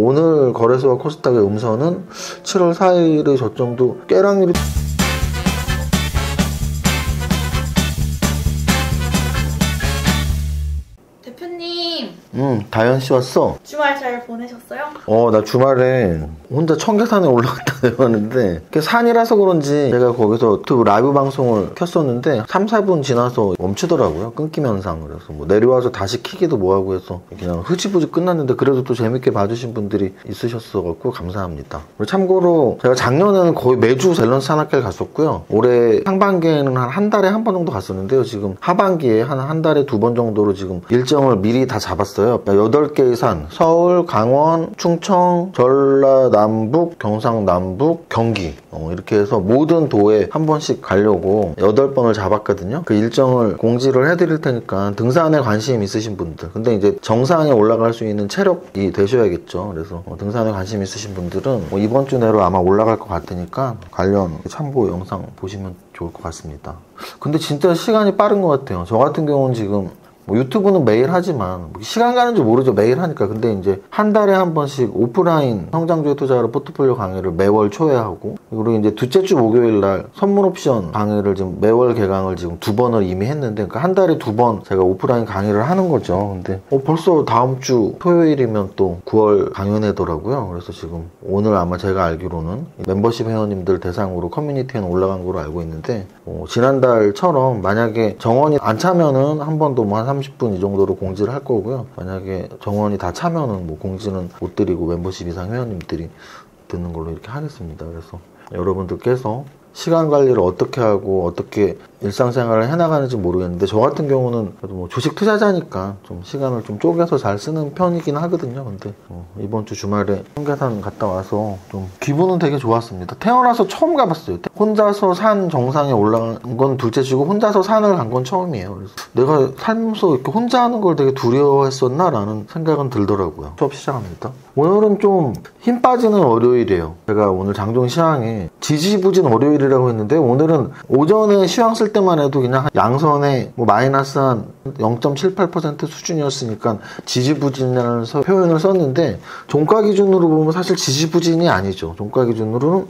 오늘 거래소와 코스닥의 음선은 7월 4일의 저점도 깨랑률이 대표님, 다현씨 왔어? 주말 잘 보내셨어요? 나 주말에 혼자 청계산에 올라갔다 내려왔는데 산이라서 그런지 제가 거기서 유튜브 라이브 방송을 켰었는데 3, 4분 지나서 멈추더라고요. 끊김 현상. 그래서 뭐 내려와서 다시 키기도 뭐하고 해서 그냥 흐지부지 끝났는데 그래도 또 재밌게 봐주신 분들이 있으셨어갖고 감사합니다. 그리고 참고로 제가 작년에는 거의 매주 밸런스 산악회를 갔었고요. 올해 상반기에는 한 달에 한 번 정도 갔었는데요. 지금 하반기에 한 달에 2번 정도로 지금 일정을 미리 다 잡았어요. 8개의 산, 서울, 강원, 충청, 전라남북, 경상남북, 경기 이렇게 해서 모든 도에 한 번씩 가려고 8번을 잡았거든요. 그 일정을 공지를 해드릴 테니까 등산에 관심 있으신 분들, 근데 이제 정상에 올라갈 수 있는 체력이 되셔야겠죠. 그래서 등산에 관심 있으신 분들은 이번 주 내로 아마 올라갈 것 같으니까 관련 참고 영상 보시면 좋을 것 같습니다. 근데 진짜 시간이 빠른 것 같아요. 저 같은 경우는 지금 유튜브는 매일 하지만 시간 가는 줄 모르죠. 매일 하니까. 근데 이제 한 달에 한 번씩 오프라인 성장주의 투자로 포트폴리오 강의를 매월 초에 하고, 그리고 이제 둘째 주 목요일 날 선물 옵션 강의를 지금 매월 개강을 지금 2번을 이미 했는데, 그러니까 한 달에 2번 제가 오프라인 강의를 하는 거죠. 근데 벌써 다음 주 토요일이면 또 9월 강연회더라고요. 그래서 지금 오늘 아마 제가 알기로는 멤버십 회원님들 대상으로 커뮤니티에는 올라간 걸로 알고 있는데, 지난달처럼 만약에 정원이 안 차면은 한 번 더 한 30분 이 정도로 공지를 할 거고요. 만약에 정원이 다 차면은 공지는 못 드리고 멤버십 이상 회원님들이 듣는 걸로 이렇게 하겠습니다. 그래서 여러분들께서 시간 관리를 어떻게 하고 어떻게 일상생활을 해나가는지 모르겠는데, 저 같은 경우는 그래도 주식 투자자니까 좀 시간을 좀 쪼개서 잘 쓰는 편이긴 하거든요. 근데 이번 주 주말에 청계산 갔다 와서 좀 기분은 되게 좋았습니다. 태어나서 처음 가봤어요. 혼자서 산 정상에 올라간 건 둘째치고 혼자서 산을 간 건 처음이에요. 그래서 내가 살면서 이렇게 혼자 하는 걸 되게 두려워했었나 라는 생각은 들더라고요. 수업 시작합니다. 오늘은 좀 힘 빠지는 월요일이에요. 제가 오늘 장종 시황에 지지부진 월요일이라고 했는데, 오늘은 오전에 시황 쓸 때만 해도 그냥 양선에 마이너스 한 0.78% 수준이었으니까 지지부진이라는 표현을 썼는데, 종가 기준으로 보면 사실 지지부진이 아니죠. 종가 기준으로는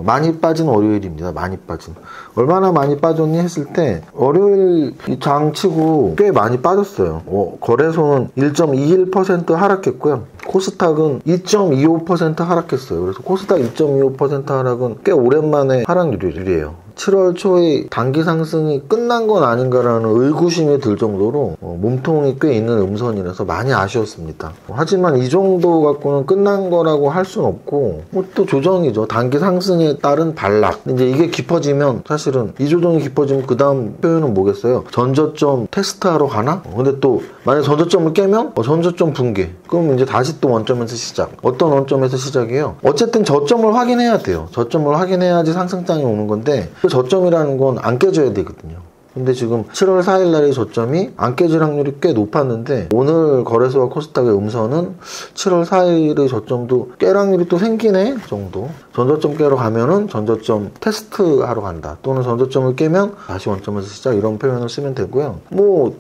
많이 빠진 월요일입니다. 많이 빠진. 얼마나 많이 빠졌니 했을 때 월요일 장치고 꽤 많이 빠졌어요. 거래소는 1.21% 하락했고요. 코스닥은 2.25% 하락했어요. 그래서 코스닥 2.25% 하락은 꽤 오랜만에 하락률이에요. 7월 초에 단기 상승이 끝난 건 아닌가라는 의구심이 들 정도로 몸통이 꽤 있는 음선이라서 많이 아쉬웠습니다. 하지만 이 정도 갖고는 끝난 거라고 할 수는 없고, 또 조정이죠. 단기 상승에 따른 반락. 이제 이게 깊어지면, 사실은 이 조정이 깊어지면 그 다음 표현은 뭐겠어요? 전저점 테스트하러 가나? 근데 또 만약 전저점을 깨면 전저점 붕괴. 그럼 이제 다시 또 원점에서 시작. 어떤 원점에서 시작이에요? 어쨌든 저점을 확인해야 돼요. 저점을 확인해야지 상승장이 오는 건데, 그 저점이라는 건 안 깨져야 되거든요. 근데 지금 7월 4일 날의 저점이 안 깨질 확률이 꽤 높았는데, 오늘 거래소와 코스닥의 음선은 7월 4일의 저점도 깰 확률이 또 생기네 정도. 전저점 깨러 가면은 전저점 테스트 하러 간다, 또는 전저점을 깨면 다시 원점에서 시작, 이런 표현을 쓰면 되고요.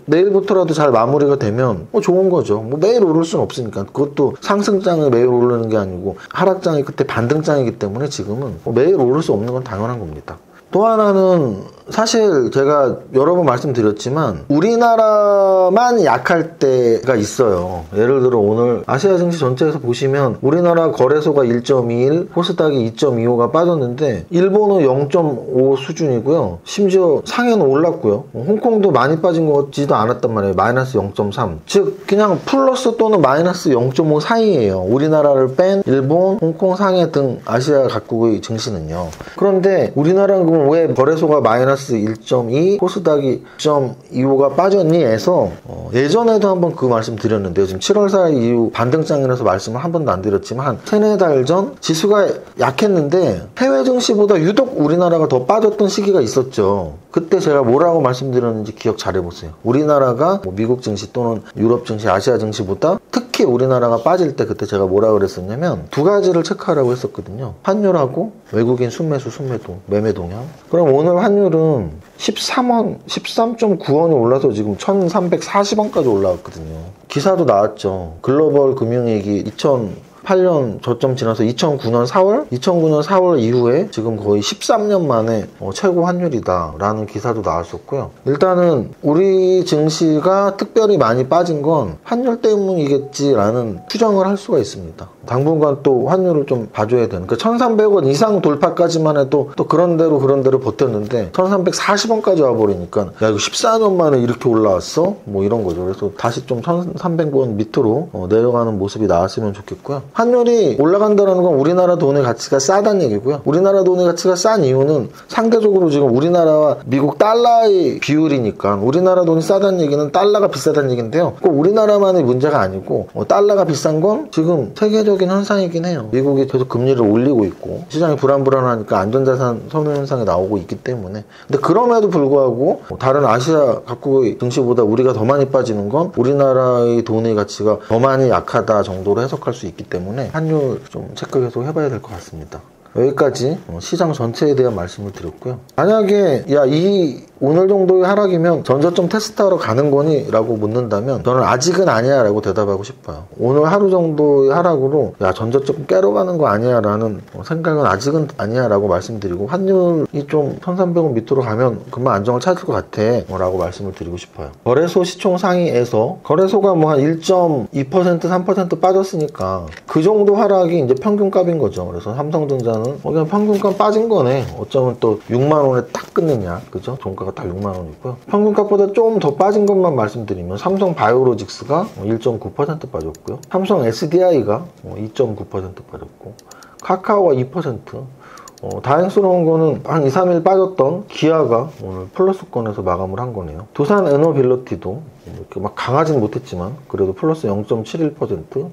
내일부터라도 잘 마무리가 되면 좋은 거죠. 매일 오를 수는 없으니까. 그것도 상승장이 매일 오르는 게 아니고 하락장이 그때 반등장이기 때문에 지금은 매일 오를 수 없는 건 당연한 겁니다. 또 하나는, 사실 제가 여러 번 말씀드렸지만 우리나라만 약할 때가 있어요. 예를 들어 오늘 아시아 증시 전체에서 보시면 우리나라 거래소가 1.21, 코스닥이 2.25가 빠졌는데 일본은 0.5 수준이고요. 심지어 상해는 올랐고요. 홍콩도 많이 빠진 것 같지도 않았단 말이에요. 마이너스 0.3. 즉 그냥 플러스 또는 마이너스 0.5 사이예요. 우리나라를 뺀 일본, 홍콩, 상해 등 아시아 각국의 증시는요. 그런데 우리나라는 그럼 왜 거래소가 마이너스 1.2, 코스닥이 2.25가 빠졌니 해서 예전에도 한번 그 말씀 드렸는데요. 지금 7월 4일 이후 반등장이라서 말씀을 한 번도 안 드렸지만 한 3-4달 전 지수가 약했는데 해외 증시보다 유독 우리나라가 더 빠졌던 시기가 있었죠. 그때 제가 뭐라고 말씀드렸는지 기억 잘 해보세요. 우리나라가 미국 증시 또는 유럽 증시, 아시아 증시보다 특히 우리나라가 빠질 때 그때 제가 뭐라고 그랬었냐면 2가지를 체크하라고 했었거든요. 환율하고 외국인 순매수, 순매도, 매매 동향. 그럼 오늘 환율은 13.9원이 올라서 지금 1340원까지 올라왔거든요. 기사도 나왔죠. 글로벌 금융위기 8년 저점 지나서 2009년 4월 이후에 지금 거의 13년 만에 최고 환율이다라는 기사도 나왔었고요. 일단은 우리 증시가 특별히 많이 빠진 건 환율 때문이겠지라는 추정을 할 수가 있습니다. 당분간 또 환율을 좀 봐줘야 되는. 그러니까 1,300원 이상 돌파까지만 해도 또 그런대로 버텼는데 1,340원까지 와버리니까 야 이거 14년 만에 이렇게 올라왔어? 뭐 이런 거죠. 그래서 다시 좀 1,300원 밑으로 내려가는 모습이 나왔으면 좋겠고요. 환율이 올라간다는 건 우리나라 돈의 가치가 싸다는 얘기고요. 우리나라 돈의 가치가 싼 이유는 상대적으로 지금 우리나라와 미국 달러의 비율이니까 우리나라 돈이 싸다는 얘기는 달러가 비싸다는 얘기인데요. 꼭 우리나라만의 문제가 아니고 달러가 비싼 건 지금 세계적인 현상이긴 해요. 미국이 계속 금리를 올리고 있고 시장이 불안하니까 안전자산 선호 현상이 나오고 있기 때문에. 근데 그럼에도 불구하고 다른 아시아 각국의 증시보다 우리가 더 많이 빠지는 건 우리나라의 돈의 가치가 더 많이 약하다 정도로 해석할 수 있기 때문에 환율 좀 체크 계속 해봐야 될 것 같습니다. 여기까지 시장 전체에 대한 말씀을 드렸고요. 만약에 이 오늘 정도의 하락이면 전저점 테스트하러 가는 거니? 라고 묻는다면 저는 아직은 아니야 라고 대답하고 싶어요. 오늘 하루 정도의 하락으로 전저점 깨러 가는 거 아니야 라는 생각은 아직은 아니야 라고 말씀드리고 환율이 좀 1,300원 밑으로 가면 금방 안정을 찾을 것 같아 라고 말씀을 드리고 싶어요. 거래소 시총 상위에서 거래소가 뭐 한 1.2% 3% 빠졌으니까 그 정도 하락이 이제 평균값인 거죠. 그래서 삼성전자는 그냥 평균값 빠진 거네. 어쩌면 또 6만 원에 딱 끊느냐, 그죠? 종가가 딱 6만 원이고요. 평균값보다 좀 더 빠진 것만 말씀드리면 삼성 바이오로직스가 1.9% 빠졌고요. 삼성 SDI가 2.9% 빠졌고, 카카오가 2%. 다행스러운 거는 한 2, 3일 빠졌던 기아가 오늘 플러스권에서 마감을 한 거네요. 두산 에너빌리티도 이렇게 막 강하진 못했지만 그래도 플러스 0.71%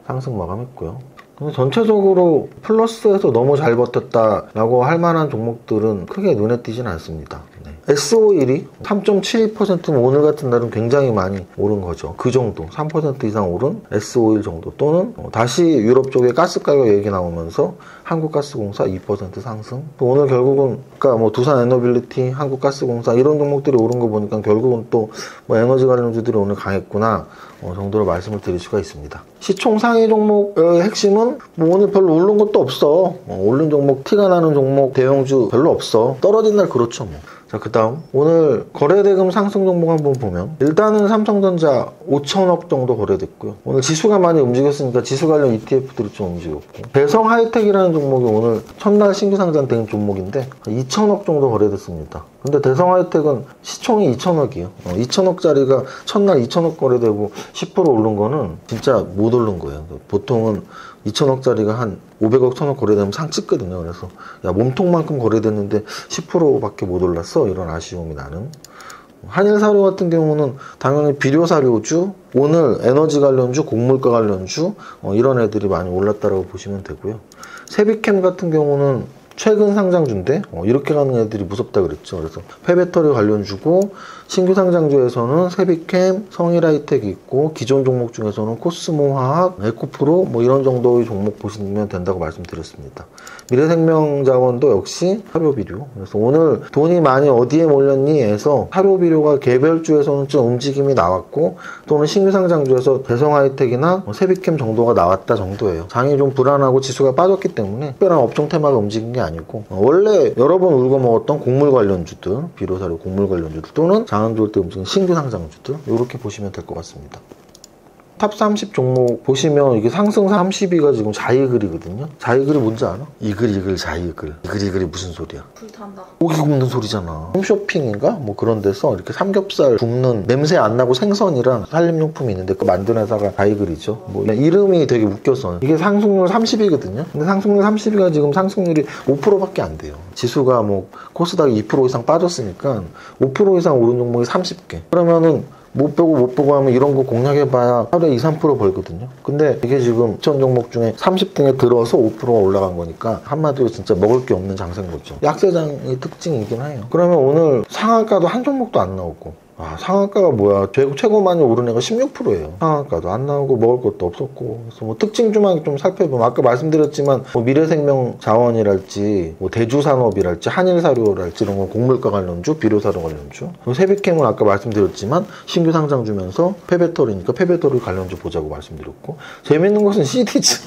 상승 마감했고요. 전체적으로 플러스에서 너무 잘 버텼다라고 할 만한 종목들은 크게 눈에 띄진 않습니다. S51이 3.72%면 오늘 같은 날은 굉장히 많이 오른 거죠. 그 정도, 3% 이상 오른 S51 정도, 또는 다시 유럽 쪽에 가스 가격 얘기 나오면서 한국가스공사 2% 상승. 또 오늘 결국은 그러니까 뭐 두산 에너빌리티, 한국가스공사 이런 종목들이 오른 거 보니까 결국은 또 뭐 에너지 관련주들이 오늘 강했구나 정도로 말씀을 드릴 수가 있습니다. 시총 상위 종목의 핵심은 뭐 오늘 별로 오른 것도 없어. 오른 종목, 티가 나는 종목, 대형주 별로 없어. 떨어진 날 그렇죠 뭐. 자, 그 다음 오늘 거래대금 상승 종목 한번 보면 일단은 삼성전자 5천억 정도 거래됐고요. 오늘 지수가 많이 움직였으니까 지수 관련 ETF들이 좀 움직였고, 대성하이텍이라는 종목이 오늘 첫날 신규 상장된 종목인데 2천억 정도 거래됐습니다. 근데 대성하이텍은 시총이 2천억이에요. 2천억짜리가 첫날 2천억 거래되고 10% 오른 거는 진짜 못 오른 거예요. 보통은 2천억짜리가 한 500억, 1000억 거래되면 상 찍거든요. 그래서 야, 몸통만큼 거래됐는데 10%밖에 못 올랐어? 이런 아쉬움이 나는. 한일사료 같은 경우는 당연히 비료사료주, 오늘 에너지 관련주, 곡물가 관련주 이런 애들이 많이 올랐다고 보시면 되고요. 세비캠 같은 경우는 최근 상장주인데 이렇게 가는 애들이 무섭다 그랬죠. 그래서 폐배터리 관련주고, 신규 상장주에서는 세비캠, 성일하이텍이 있고, 기존 종목 중에서는 코스모화학, 에코프로 뭐 이런 정도의 종목 보시면 된다고 말씀드렸습니다. 미래생명자원도 역시 사료비료. 그래서 오늘 돈이 많이 어디에 몰렸니 해서 사료비료가 개별주에서는 좀 움직임이 나왔고, 또는 신규 상장주에서 대성하이텍이나 세비캠 정도가 나왔다 정도예요. 장이 좀 불안하고 지수가 빠졌기 때문에 특별한 업종 테마가 움직인 게 아니고, 원래 여러 번 울고 먹었던 곡물 관련주들, 비료사료 곡물 관련주들, 또는 장안 좋을 때 움직이는 신규 상장주들, 이렇게 보시면 될 것 같습니다. 탑 30 종목 보시면 이게 상승 30위가 지금 자이글이거든요. 자이글이 뭔지 알아? 이글 자이글. 이글이 무슨 소리야? 불탄다. 고기 굽는 소리잖아. 홈쇼핑인가? 뭐 그런 데서 이렇게 삼겹살 굽는 냄새 안 나고 생선이랑 살림용품이 있는데 그 만든 회사가 자이글이죠. 뭐 이름이 되게 웃겨서 이게 상승률 30이거든요. 근데 상승률 30위가 지금 상승률이 5%밖에 안 돼요. 지수가 뭐 코스닥이 2% 이상 빠졌으니까 5% 이상 오른 종목이 30개. 그러면은 못 보고 하면 이런 거 공략해봐야 하루에 2, 3% 벌거든요. 근데 이게 지금 2천 종목 중에 30등에 들어서 5%가 올라간 거니까 한마디로 진짜 먹을 게 없는 장세인 거죠. 약세장의 특징이긴 해요. 그러면 오늘 상한가도 한 종목도 안 나오고 상한가가 뭐야. 최고 많이 오른 애가 16%예요. 상한가도 안 나오고 먹을 것도 없었고. 그래서 뭐 특징주만 좀 살펴보면 아까 말씀드렸지만 뭐 미래생명자원이랄지 뭐 대주산업이랄지 한일사료랄지 이런 건 곡물가 관련주, 비료사료 관련주. 세빛캠은 아까 말씀드렸지만 신규 상장 주면서 폐배터리니까 폐배터리 관련주 보자고 말씀드렸고. 재밌는 것은 시디즈.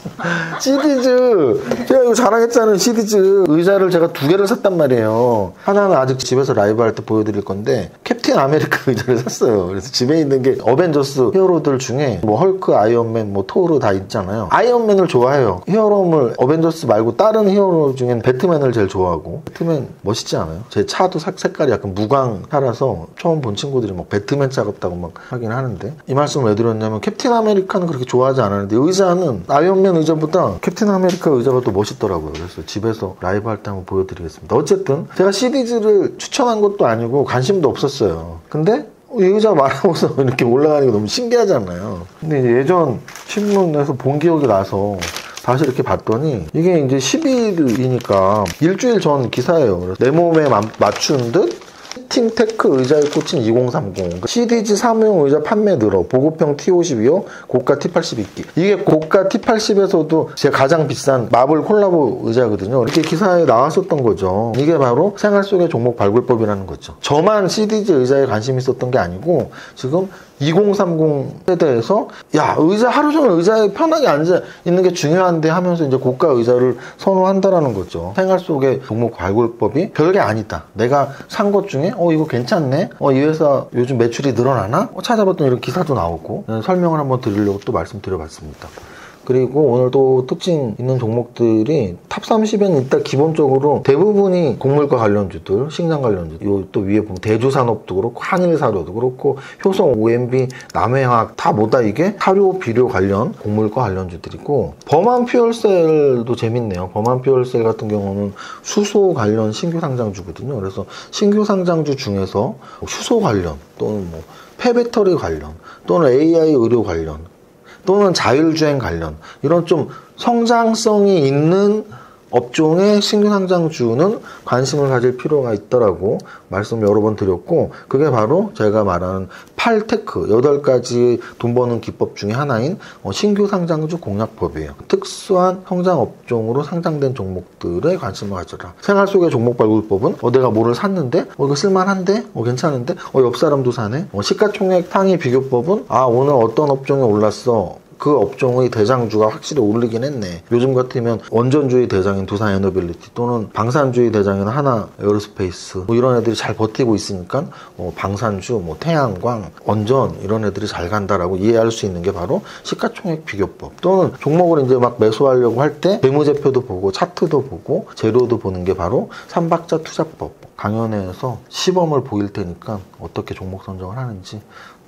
시디즈. 제가 이거 자랑했잖아요. 시디즈. 의자를 제가 2개를 샀단 말이에요. 하나는 아직 집에서 라이브 할 때 보여드릴 건데 캡틴 아메리카 의자를 샀어요. 그래서 집에 있는 게 어벤져스 히어로들 중에 뭐 헐크, 아이언맨, 뭐 토르 다 있잖아요. 아이언맨을 좋아해요. 히어로물 어벤져스 말고 다른 히어로 중엔 배트맨을 제일 좋아하고. 배트맨 멋있지 않아요? 제 차도 색깔이 약간 무광 차라서 처음 본 친구들이 막 배트맨 차 같다고 막 하긴 하는데, 이 말씀을 왜 드렸냐면 캡틴 아메리카는 그렇게 좋아하지 않았는데 의자는 아이언맨 의자보다 캡틴 아메리카 의자가 또 멋있더라고요. 그래서 집에서 라이브 할 때 한번 보여드리겠습니다. 어쨌든 제가 시리즈를 추천한 것도 아니고 관심도 없었어요. 근데 이 의자 말하고서 이렇게 올라가는 게 너무 신기하잖아요. 근데 이제 예전 신문에서 본 기억이 나서 다시 이렇게 봤더니 이게 이제 10일이니까 일주일 전 기사예요. 그래서 내 몸에 맞춘 듯 시팅테크 의자에 꽂힌 2030 CDG 사무용 의자 판매 늘어 보급형 T52호 고가 T80 있기. 이게 고가 T80에서도 제가 가장 비싼 마블 콜라보 의자거든요. 이렇게 기사에 나왔었던 거죠. 이게 바로 생활 속의 종목 발굴법이라는 거죠. 저만 CDG 의자에 관심이 있었던 게 아니고 지금 2030 세대에서 야, 의자 하루 종일 의자에 편하게 앉아 있는 게 중요한데 하면서 이제 고가 의자를 선호한다라는 거죠. 생활 속의 종목 발굴법이 별게 아니다. 내가 산 것 중에 이거 괜찮네. 이 회사 요즘 매출이 늘어나나? 찾아봤더니 이런 기사도 나오고. 설명을 한번 드리려고 또 말씀드려봤습니다. 그리고 오늘도 특징 있는 종목들이 탑 30에는 일단 기본적으로 대부분이 곡물과 관련주들, 식량 관련주. 요 또 위에 보면 대주산업도 그렇고 한일사료도 그렇고 효성, OMB, 남해화학 다 뭐다 이게 사료, 비료 관련 곡물과 관련주들이고, 범한퓨얼셀도 재밌네요. 범한퓨얼셀 같은 경우는 수소 관련 신규 상장주거든요. 그래서 신규 상장주 중에서 수소 관련 또는 뭐 폐배터리 관련 또는 AI 의료 관련 또는 자율주행 관련 이런 좀 성장성이 있는 업종의 신규 상장주는 관심을 가질 필요가 있더라고 말씀을 여러 번 드렸고, 그게 바로 제가 말하는 8테크 8가지 돈 버는 기법 중에 하나인 신규 상장주 공략법이에요. 특수한 성장 업종으로 상장된 종목들에 관심을 가져라. 생활 속의 종목 발굴법은 내가 뭐를 샀는데 이거 쓸만한데? 괜찮은데? 옆 사람도 사네? 시가총액 상위 비교법은 오늘 어떤 업종에 올랐어. 그 업종의 대장주가 확실히 오르긴 했네. 요즘 같으면 원전주의 대장인 두산에너빌리티 또는 방산주의 대장인 하나 에어로스페이스 이런 애들이 잘 버티고 있으니까 방산주, 태양광, 원전 이런 애들이 잘 간다라고 이해할 수 있는 게 바로 시가총액 비교법. 또는 종목을 이제 막 매수하려고 할 때 재무제표도 보고 차트도 보고 재료도 보는 게 바로 삼박자 투자법. 강연회에서 시범을 보일 테니까 어떻게 종목 선정을 하는지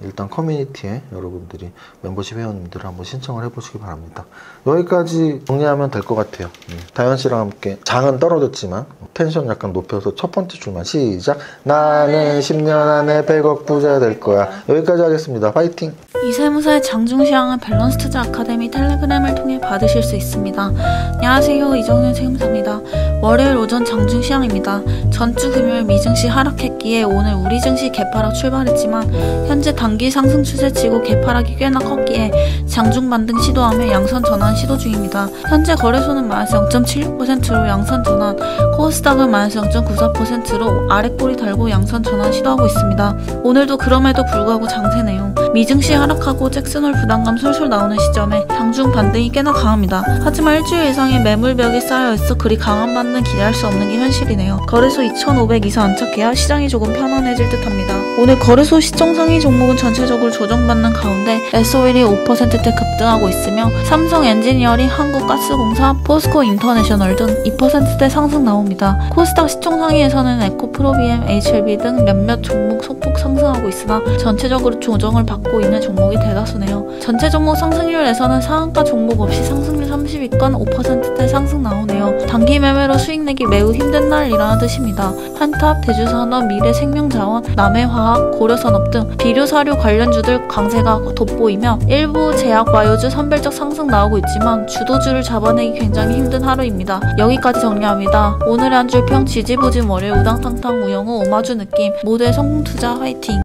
일단 커뮤니티에 여러분들이 멤버십 회원님들 한번 신청을 해보시기 바랍니다. 여기까지 정리하면 될 것 같아요. 다현 씨랑 함께 장은 떨어졌지만 텐션 약간 높여서 첫 번째 줄만 시작. 나는 10년 안에 100억 부자 될 거야. 여기까지 하겠습니다. 파이팅! 이세무사의 장중시황은 밸런스 투자 아카데미 텔레그램을 통해 받으실 수 있습니다. 안녕하세요, 이정윤 세무사입니다. 월요일 오전 장중시황입니다. 전주 금요일 미증시 하락했기에 오늘 우리 증시 개파락 출발했지만 현재 단기 상승 추세치고 개파락이 꽤나 컸기에 장중 반등 시도하며 양선 전환 시도 중입니다. 현재 거래소는 마이너스 0.76%로 양선 전환, 코스닥은 마이너스 0.94%로 아랫꼬리 달고 양선 전환 시도하고 있습니다. 오늘도 그럼에도 불구하고 장세네요. 미증시 하락하고 잭슨홀 부담감 솔솔 나오는 시점에 장중 반등이 꽤나 강합니다. 하지만 일주일 이상의 매물벽이 쌓여있어 그리 강한 반등 기대할 수 없는 게 현실이네요. 거래소 2,500 이상 안착해야 시장이 조금 편안해질 듯합니다. 오늘 거래소 시총 상위 종목은 전체적으로 조정받는 가운데 SOL이 5%대 급등하고 있으며 삼성 엔지니어링, 한국가스공사, 포스코 인터내셔널 등 2%대 상승 나옵니다. 코스닥 시총 상위에서는 에코프로비엠, HLB 등 몇몇 종목 소폭 상승하고 있으나 전체적으로 조정을 받고 있는 종목이 대다수네요. 전체 종목 상승률에서는 상한가 종목 없이 상승률 30위권 5%대 상승 나오네요. 단기 매매로 수익 내기 매우 힘든 날이라는 뜻입니다. 한탑, 대주산업, 미래생명자원, 남해화학, 고려산업 등 비료사료 관련주들 강세가 돋보이며 일부 제약 바이오주 선별적 상승 나오고 있지만 주도주를 잡아내기 굉장히 힘든 하루입니다. 여기까지 정리합니다. 오늘의 한 줄평 지지부진 월요일 우당탕탕 우영우 오마주 느낌 모두의 성공투자 화이팅!